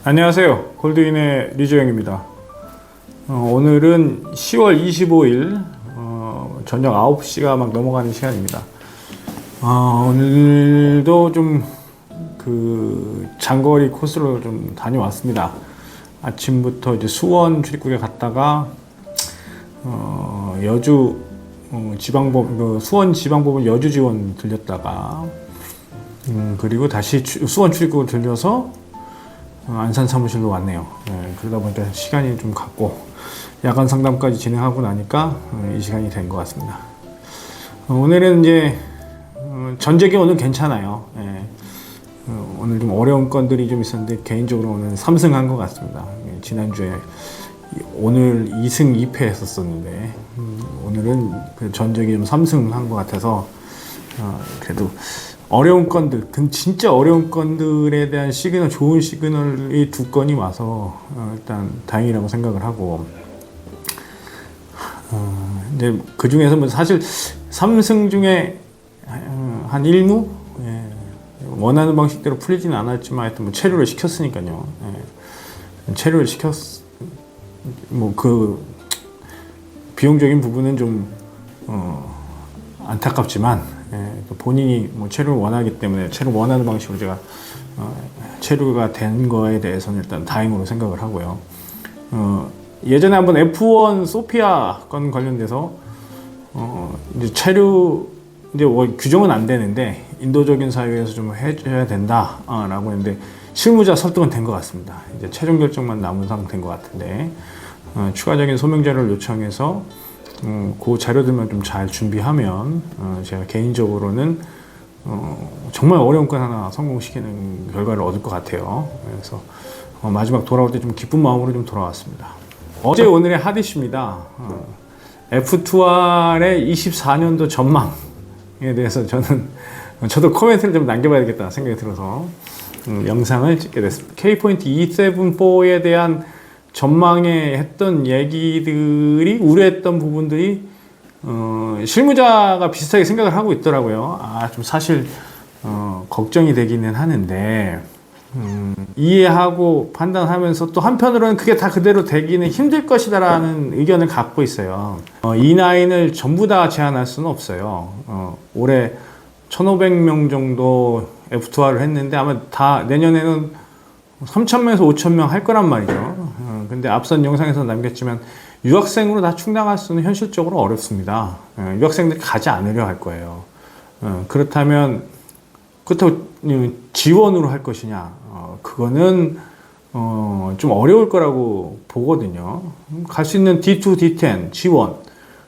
안녕하세요. 골드인의 류재영입니다. 오늘은 10월 25일 저녁 9시가 막 넘어가는 시간입니다. 오늘도 좀 장거리 코스로 좀 다녀왔습니다. 아침부터 이제 수원 출입국에 갔다가 여주 수원 지방법원 여주 지원 들렸다가 그리고 다시 수원 출입국을 들려서 안산 사무실로 왔네요. 그러다 보니까 시간이 좀 갔고 야간 상담까지 진행하고 나니까 이 시간이 된 것 같습니다. 오늘은 이제 전적이 오늘 괜찮아요. 오늘 좀 어려운 건들이 좀 있었는데 개인적으로 오늘 3승한 것 같습니다. 지난주에 오늘 2승 2패 했었었는데 오늘은 그 전적이 좀 3승한 것 같아서 그래도 어려운 건들, 진짜 어려운 건들에 대한 시그널, 좋은 시그널이 두 건이 와서 일단 다행이라고 생각을 하고 이제 그 중에서 뭐 사실 3승 중에 한 1무 원하는 방식대로 풀리지는 않았지만 하여튼 뭐 체류를 시켰으니까요. 체류를 뭐 그 비용적인 부분은 좀 안타깝지만 본인이 뭐 체류를 원하기 때문에 체류 원하는 방식으로 제가 체류가 된 거에 대해서는 일단 다행으로 생각을 하고요. 예전에 한번 F1 소피아 건 관련돼서 이제 체류 이제 규정은 안 되는데 인도적인 사유에서 좀 해줘야 된다라고 했는데 실무자 설득은 된 것 같습니다. 이제 최종 결정만 남은 상태인 것 같은데 추가적인 소명 자료를 요청해서 그 자료들만 좀 잘 준비하면 제가 개인적으로는 정말 어려운 건 하나 성공시키는 결과를 얻을 것 같아요. 그래서 마지막 돌아올 때 좀 기쁜 마음으로 좀 돌아왔습니다. 어제 오늘의 핫 이슈입니다. F2R의 24년도 전망에 대해서 저도 코멘트를 좀 남겨봐야겠다 생각이 들어서 영상을 찍게 됐습니다. K포인트 E74에 대한 전망에 했던 얘기들이 우려했던 부분들이 실무자가 비슷하게 생각을 하고 있더라고요. 좀 사실 걱정이 되기는 하는데 이해하고 판단하면서 또 한편으로는 그게 다 그대로 되기는 힘들 것이다라는 의견을 갖고 있어요. E9을 전부 다 제한할 수는 없어요. 올해 1,500명 정도 F2R을 했는데 아마 다 내년에는 3,000명에서 5,000명 할 거란 말이죠. 근데 앞선 영상에서 남겼지만 유학생으로 다 충당할 수는 현실적으로 어렵습니다. 유학생들이 가지 않으려 할 거예요. 그렇다면 그렇다고 지원으로 할 것이냐? 그거는 좀 어려울 거라고 보거든요. 갈 수 있는 D2, D10 지원.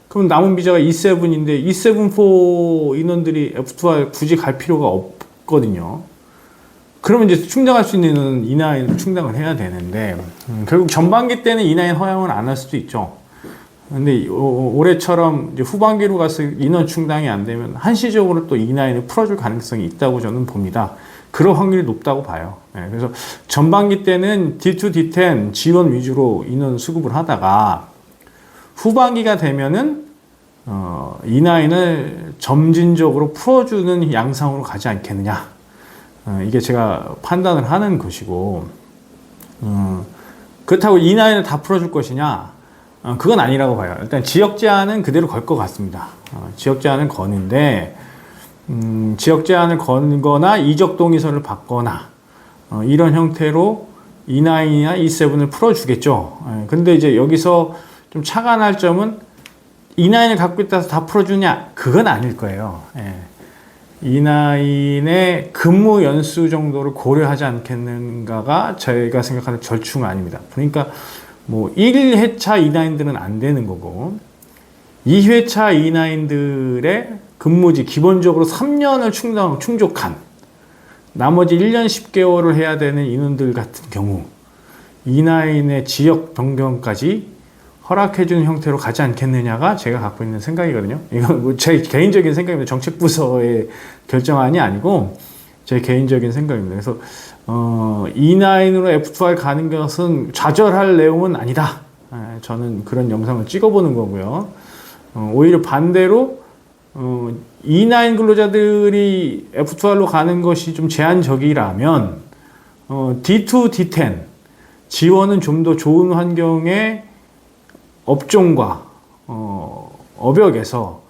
그럼 남은 비자가 E7인데 E7-4 인원들이 F2R 굳이 갈 필요가 없거든요. 그러면 이제 충당할 수 있는 E9을 충당을 해야 되는데 결국 전반기 때는 E9 허용을 안 할 수도 있죠. 근데 올해처럼 이제 후반기로 가서 인원 충당이 안 되면 한시적으로 또 E9을 풀어줄 가능성이 있다고 저는 봅니다. 그럴 확률이 높다고 봐요. 그래서 전반기 때는 D2, D10 지원 위주로 인원 수급을 하다가 후반기가 되면은 E9을 점진적으로 풀어주는 양상으로 가지 않겠느냐. 이게 제가 판단을 하는 것이고 그렇다고 E9을 다 풀어줄 것이냐? 그건 아니라고 봐요. 일단 지역 제한은 그대로 걸 것 같습니다. 지역 제한은 거는데 지역 제한을 거거나 이적 동의서를 받거나 이런 형태로 E9이나 E7을 풀어주겠죠. 근데 이제 여기서 좀 차가 날 점은 E9을 갖고 있다서 다 풀어주냐? 그건 아닐 거예요. E9의 근무 연수 정도를 고려하지 않겠는가가 제가 생각하는 절충 아닙니다. 그러니까 뭐 1회차 E9들은 안 되는 거고 2회차 E9들의 근무지 기본적으로 3년을 충족한 나머지 1년 10개월을 해야 되는 인원들 같은 경우 E9의 지역 변경까지 허락해주는 형태로 가지 않겠느냐가 제가 갖고 있는 생각이거든요. 이건 뭐 제 개인적인 생각입니다. 정책부서의 결정안이 아니고 제 개인적인 생각입니다. 그래서 E9으로 F2R 가는 것은 좌절할 내용은 아니다. 저는 그런 영상을 찍어보는 거고요. 오히려 반대로 E9 근로자들이 F2R로 가는 것이 좀 제한적이라면 D2, D10 지원은 좀 더 좋은 환경의 업종과 업역에서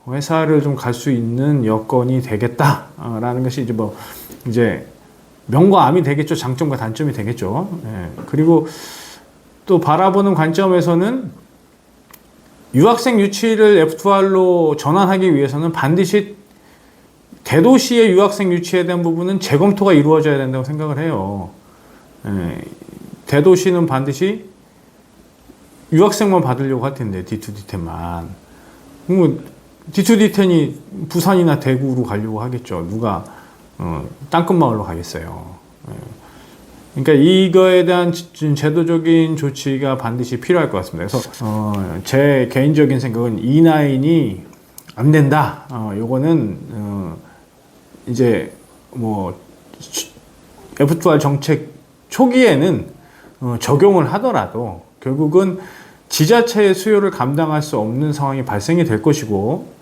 회사를 좀 갈 수 있는 여건이 되겠다라는 것이 이제 명과 암이 되겠죠. 장점과 단점이 되겠죠. 예. 그리고 또 바라보는 관점에서는 유학생 유치를 F2R로 전환하기 위해서는 반드시 대도시의 유학생 유치에 대한 부분은 재검토가 이루어져야 된다고 생각을 해요. 예. 대도시는 반드시 유학생만 받으려고 할 텐데, D2D10만. D2D10이 부산이나 대구로 가려고 하겠죠. 누가 땅끝마을로 가겠어요. 그러니까 이거에 대한 제도적인 조치가 반드시 필요할 것 같습니다. 그래서 제 개인적인 생각은 E9이 안 된다. 요거는 이제 뭐 F2R 정책 초기에는 적용을 하더라도 결국은 지자체의 수요를 감당할 수 없는 상황이 발생이 될 것이고,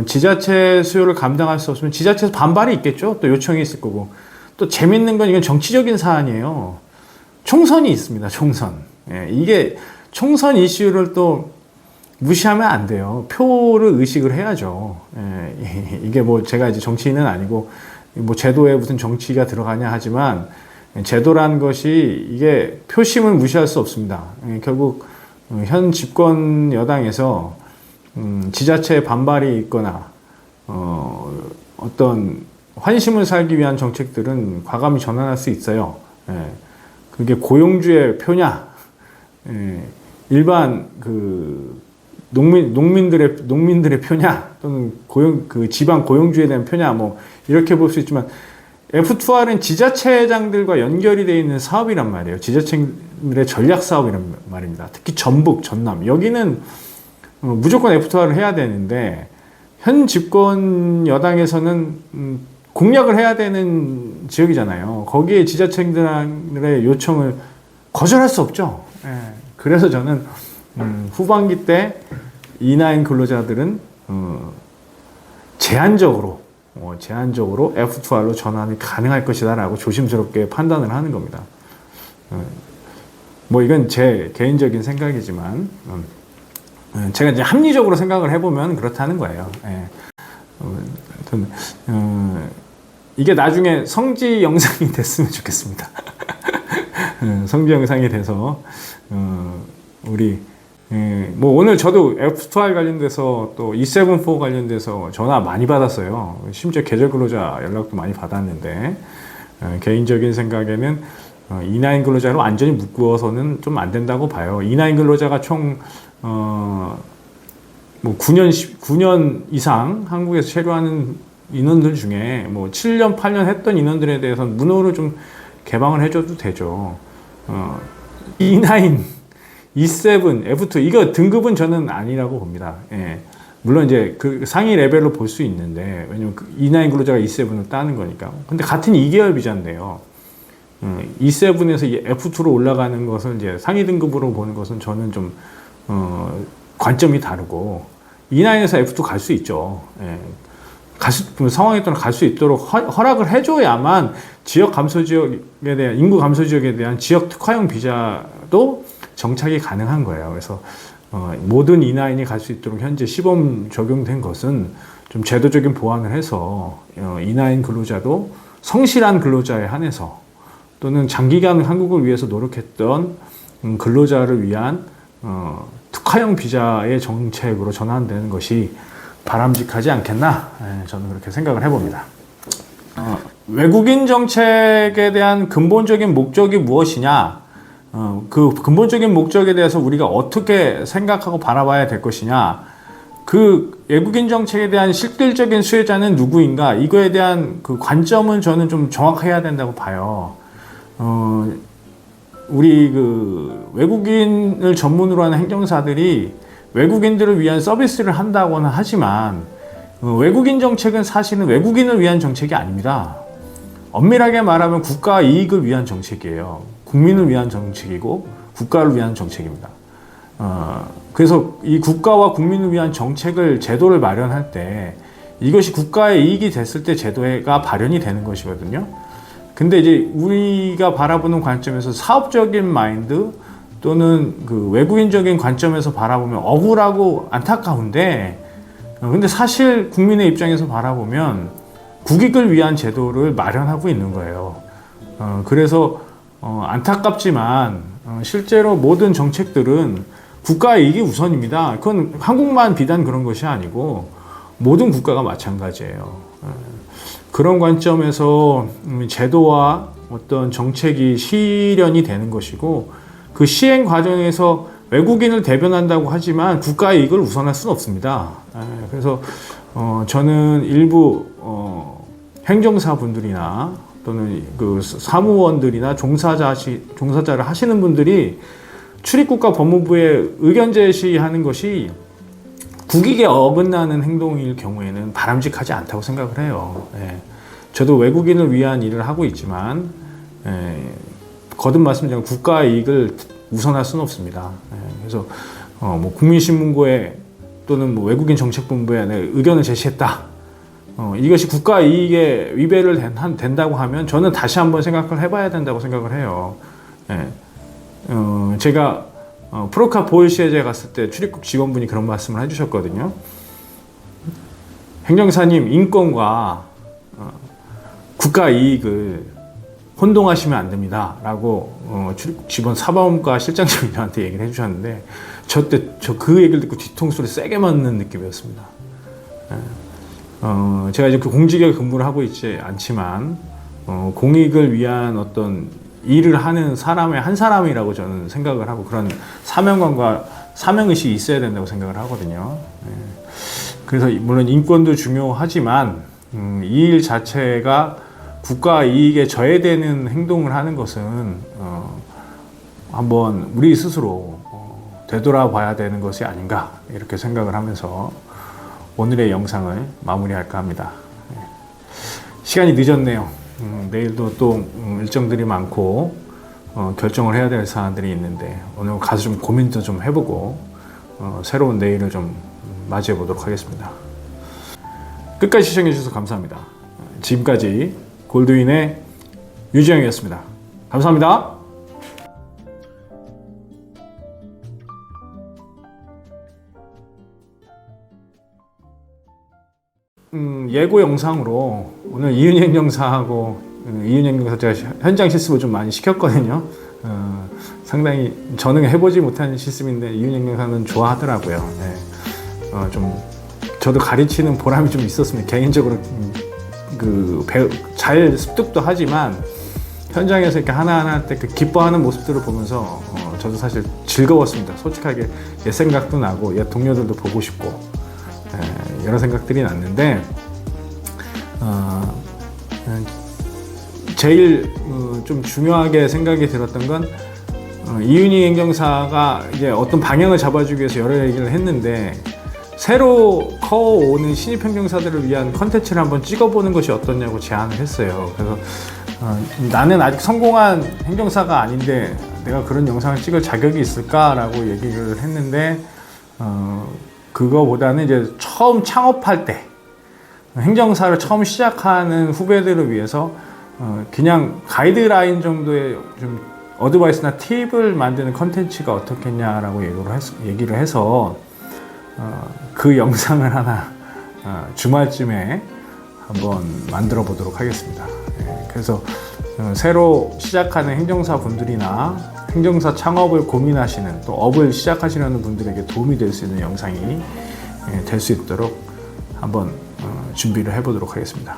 지자체 수요를 감당할 수 없으면 지자체에서 반발이 있겠죠. 또 요청이 있을 거고. 또 재밌는 건 이건 정치적인 사안이에요. 총선이 있습니다. 총선. 예, 이게 총선 이슈를 또 무시하면 안 돼요. 표를 의식을 해야죠. 예, 이게 뭐 제가 이제 정치인은 아니고 뭐 제도에 무슨 정치가 들어가냐 하지만 제도라는 것이 이게 표심을 무시할 수 없습니다. 예, 결국 현 집권 여당에서 지자체의 반발이 있거나 어떤 환심을 살기 위한 정책들은 과감히 전환할 수 있어요. 예, 그게 고용주의 표냐, 예, 일반 농민들의 표냐, 또는 지방 고용주에 대한 표냐, 뭐 이렇게 볼 수 있지만 F2R은 지자체장들과 연결이 되어 있는 사업이란 말이에요. 지자체들의 전략 사업이란 말입니다. 특히 전북, 전남 여기는 무조건 F2R을 해야 되는데 현 집권 여당에서는 공약을 해야 되는 지역이잖아요. 거기에 지자체들의 요청을 거절할 수 없죠. 예. 그래서 저는 후반기 때 E9 근로자들은 제한적으로 F2R로 전환이 가능할 것이다라고 조심스럽게 판단을 하는 겁니다. 뭐 이건 제 개인적인 생각이지만 제가 이제 합리적으로 생각을 해보면 그렇다는 거예요. 예. 이게 나중에 성지 영상이 됐으면 좋겠습니다. 성지 영상이 돼서 우리 뭐 오늘 저도 F2R 관련돼서 또 E74 관련돼서 전화 많이 받았어요. 심지어 계절 근로자 연락도 많이 받았는데 개인적인 생각에는 E9 근로자로 완전히 묶어서는 좀 안 된다고 봐요. E9 근로자가 총 뭐 9년 이상 한국에서 체류하는 인원들 중에 뭐 7년, 8년 했던 인원들에 대해서는 문호를 좀 개방을 해줘도 되죠. E9, E7, F2 이거 등급은 저는 아니라고 봅니다. 예. 물론 이제 그 상위 레벨로 볼 수 있는데 왜냐면 E9 근로자가 E7을 따는 거니까. 근데 같은 2개월 비자인데요. E7에서 F2로 올라가는 것을 이제 상위 등급으로 보는 것은 저는 좀 관점이 다르고 E9에서 F2 갈 수 있죠. 예. 상황에 따라 갈 수 있도록 허락을 해줘야만 지역 감소 지역에 대한 인구 감소 지역에 대한 지역 특화형 비자도 정착이 가능한 거예요. 그래서 모든 E9이 갈 수 있도록 현재 시범 적용된 것은 좀 제도적인 보완을 해서 E9 근로자도 성실한 근로자에 한해서 또는 장기간 한국을 위해서 노력했던 근로자를 위한 특화형 비자의 정책으로 전환되는 것이 바람직하지 않겠나? 저는 그렇게 생각을 해봅니다. 외국인 정책에 대한 근본적인 목적이 무엇이냐? 그 근본적인 목적에 대해서 우리가 어떻게 생각하고 바라봐야 될 것이냐? 그 외국인 정책에 대한 실질적인 수혜자는 누구인가? 이거에 대한 그 관점은 저는 좀 정확해야 된다고 봐요. 우리 그 외국인을 전문으로 하는 행정사들이 외국인들을 위한 서비스를 한다고는 하지만 외국인 정책은 사실은 외국인을 위한 정책이 아닙니다. 엄밀하게 말하면 국가 이익을 위한 정책이에요. 국민을 위한 정책이고 국가를 위한 정책입니다. 그래서 이 국가와 국민을 위한 정책을 제도를 마련할 때 이것이 국가의 이익이 됐을 때 제도가 발현이 되는 것이거든요. 근데 이제 우리가 바라보는 관점에서 사업적인 마인드 또는 그 외국인적인 관점에서 바라보면 억울하고 안타까운데, 근데 사실 국민의 입장에서 바라보면 국익을 위한 제도를 마련하고 있는 거예요. 그래서 안타깝지만 실제로 모든 정책들은 국가 이익이 우선입니다. 그건 한국만 비단 그런 것이 아니고 모든 국가가 마찬가지예요. 그런 관점에서 제도와 어떤 정책이 실현이 되는 것이고, 그 시행 과정에서 외국인을 대변한다고 하지만 국가 이익을 우선할 수는 없습니다. 그래서 저는 일부 행정사분들이나 또는 그 사무원들이나 종사자를 하시는 분들이 출입국가 법무부에 의견 제시하는 것이 국익에 어긋나는 행동일 경우에는 바람직하지 않다고 생각을 해요. 저도 외국인을 위한 일을 하고 있지만 거듭 말씀드리면 국가 이익을 우선할 수는 없습니다. 그래서 뭐 국민신문고에 또는 뭐 외국인 정책본부에 의견을 제시했다. 이것이 국가 이익에 위배를 된다고 하면 저는 다시 한번 생각을 해봐야 된다고 생각을 해요. 제가 프로카 보일시에제 갔을 때 출입국 직원분이 그런 말씀을 해주셨거든요. 행정사님, 인권과 국가 이익을 혼동하시면 안 됩니다. 라고 출입국 직원 사범과 실장님이 저한테 얘기를 해주셨는데, 저 그 얘기를 듣고 뒤통수를 세게 맞는 느낌이었습니다. 제가 이제 그 공직에 근무를 하고 있지 않지만 공익을 위한 어떤 일을 하는 사람의 한 사람이라고 저는 생각을 하고, 그런 사명감과 사명의식이 있어야 된다고 생각을 하거든요. 그래서 물론 인권도 중요하지만 이 일 자체가 국가 이익에 저해되는 행동을 하는 것은 한번 우리 스스로 되돌아봐야 되는 것이 아닌가, 이렇게 생각을 하면서 오늘의 영상을 마무리할까 합니다. 시간이 늦었네요. 내일도 또 일정들이 많고 결정을 해야 될 사안들이 있는데, 오늘 가서 좀 고민도 좀 해보고 새로운 내일을 좀 맞이해 보도록 하겠습니다. 끝까지 시청해 주셔서 감사합니다. 지금까지 골드윈의 유지영이었습니다. 감사합니다. 예고 영상으로 오늘 이윤희 행정사하고 이윤희 행정사 제가 현장 실습을 좀 많이 시켰거든요. 상당히 저는 해보지 못한 실습인데 이윤희 행정사는 좋아하더라고요. 좀 저도 가르치는 보람이 좀 있었습니다. 개인적으로 잘 습득도 하지만 현장에서 이렇게 하나하나 할 때 그 기뻐하는 모습들을 보면서 저도 사실 즐거웠습니다. 솔직하게 옛 생각도 나고 옛 동료들도 보고 싶고 여러 생각들이 났는데, 제일 좀 중요하게 생각이 들었던 건 이윤희 행정사가 이제 어떤 방향을 잡아주기 위해서 여러 얘기를 했는데, 새로 커오는 신입 행정사들을 위한 컨텐츠를 한번 찍어보는 것이 어떠냐고 제안을 했어요. 그래서 나는 아직 성공한 행정사가 아닌데 내가 그런 영상을 찍을 자격이 있을까라고 얘기를 했는데, 그거보다는 이제 처음 창업할 때 행정사를 처음 시작하는 후배들을 위해서 그냥 가이드라인 정도의 좀 어드바이스나 팁을 만드는 컨텐츠가 어떻겠냐라고 얘기를 해서 그 영상을 하나 주말쯤에 한번 만들어 보도록 하겠습니다. 그래서 새로 시작하는 행정사 분들이나 행정사 창업을 고민하시는, 또 업을 시작하시려는 분들에게 도움이 될 수 있는 영상이 될 수 있도록 한번 준비를 해보도록 하겠습니다.